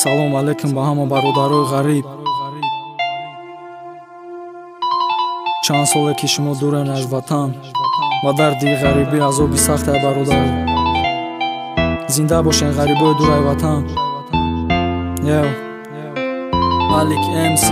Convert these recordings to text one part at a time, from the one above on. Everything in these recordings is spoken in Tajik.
Салом алейкум ба ҳама бародарои ғариб. Чанд соле ки шумо дурен аз ватан ва дарди ғарибӣ азоби сахтае бародар. Зинда бошен ғарибои дураи ватан. Алик МС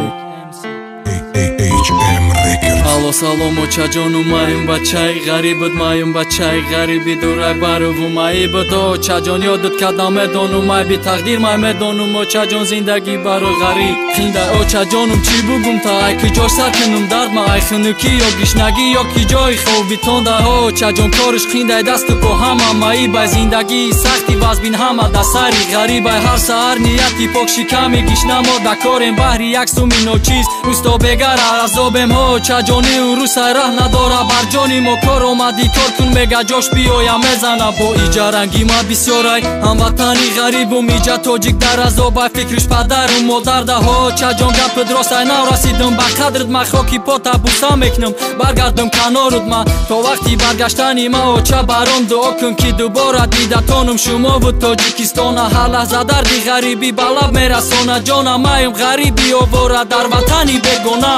Алло салом очаҷону маюм бачаи ғарибат маюм бачаи ғариби дурай баруву маибат очаҷон ёдат кардам медону май би тақдир май медонум очаҷон зиндагӣ барои ғариб хинда очаҷонум чӣ бугум та ай ки ҷой сар кинум дард ма ай хунукӣ ё гишнагӣ ё ки ҷои хобитонда очаҷон кориш хиндай дасту по ҳама маибай зиндагии сахти вазбин ҳама да сари ғарибай ҳар саҳар нияти покшиками гишнамо да корем баҳри як суми ночиз устобегар азобем очаҷони урусай раҳ надора бар ҷони мо кор омадӣ кор кун мега ҷош биёя мезана бо иҷаранги ма бисёрай ҳамватани ғарибум иҷа тоҷик дар азобай фикриш падарум модарда очаҷон гапит ростай наврасидум ба қадрит ма хоки пота буса мекунам баргардум канорут ма то вақти баргаштани ма оча баром дуо кун ки дубора дидатонум шумову тоҷикистона ҳар лаҳза дарди ғарибӣ ба лаб мерасона ҷона маюм ғариби овора дар ватани бегона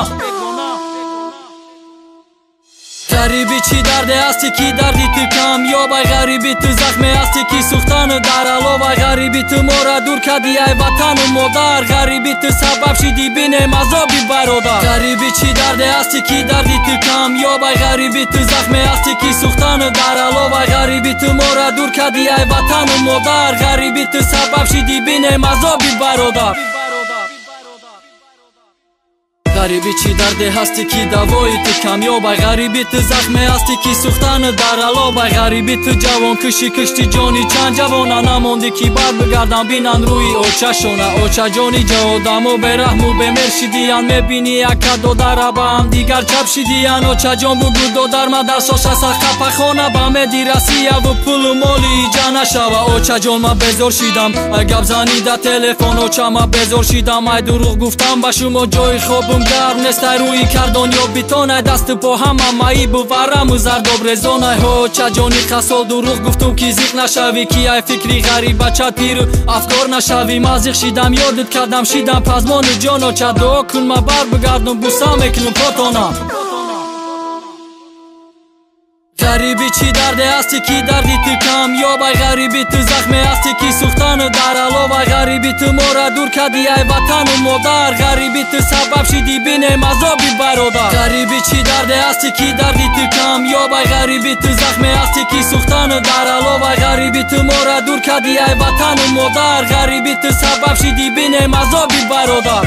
ғарибӣ чӣ дарде ҳасти ки дарди ту камёб ай ғарибӣ ту захме ҳасти ки сӯхтану дар алов ай ғарибӣ ту моро дур кардӣ ай ватану модар ғарибӣ ту сабаб шидӣ бинем азоби бародар ғарибӣ чӣ дарде ҳасти ки дарди ту камёб ай ғарибӣ ту захме ҳасти ки сӯхтану дар алов ай ғарибӣ ту моро дур кардӣ ай ватану модар ғарибӣ ту сабаб шидӣ бинем азоби бародар ғарибӣ чӣ дарде ҳасти ки давои ту камёб ай ғарибӣ ту захме ҳасти ки сӯхтану дар алов ай ғарибӣ ту ҷавон кӯши кушти ҷони чанд ҷавона намонди ки бар бигардан бинанд рӯи очашона очаҷони ҷаҳодамо бераҳму бемер шидиянд мебини яка додара ба ҳам дигар чап шидиянд очаҷон бугу додарма дар соша сахқапахона ба меди расияву пулу моли иҷа нашава очаҷон ма безор шидам ай гап занида телефон очама безор шидам ай дурӯғ гуфтам ба шумо ҷои хобум гарм нестай рӯи кардон ё битонай дасту по ҳама маибу вараму зардобрезонай очаҷони қасол дурӯғ гуфтум ки зиқ нашавӣ ки ай фикри ғарибачат пиру афкор нашавӣ ма зиқ шидам ёдит кардам шидам пазмону ҷон оча дуо кун ма бар бигардум буса мекунум потонам ғарибӣ чӣ дарде ҳасти ки дарди ту камёб ай ғарибӣ ту захме ҳасти ки сӯхтану дар алов ай ғарибӣ ту моро дур кардӣ ай ватану модар ғарибӣ ту сабаб шидӣ бинем азоби бародар ғарибӣ чӣ дарде ҳасти ки дарди ту камёб ай ғарибӣ ту захме ҳасти ки сӯхтану дар алов ай ғарибӣ ту моро дур кардӣ ай ватану модар ғарибӣ ту сабаб шидӣ бинем азоби бародар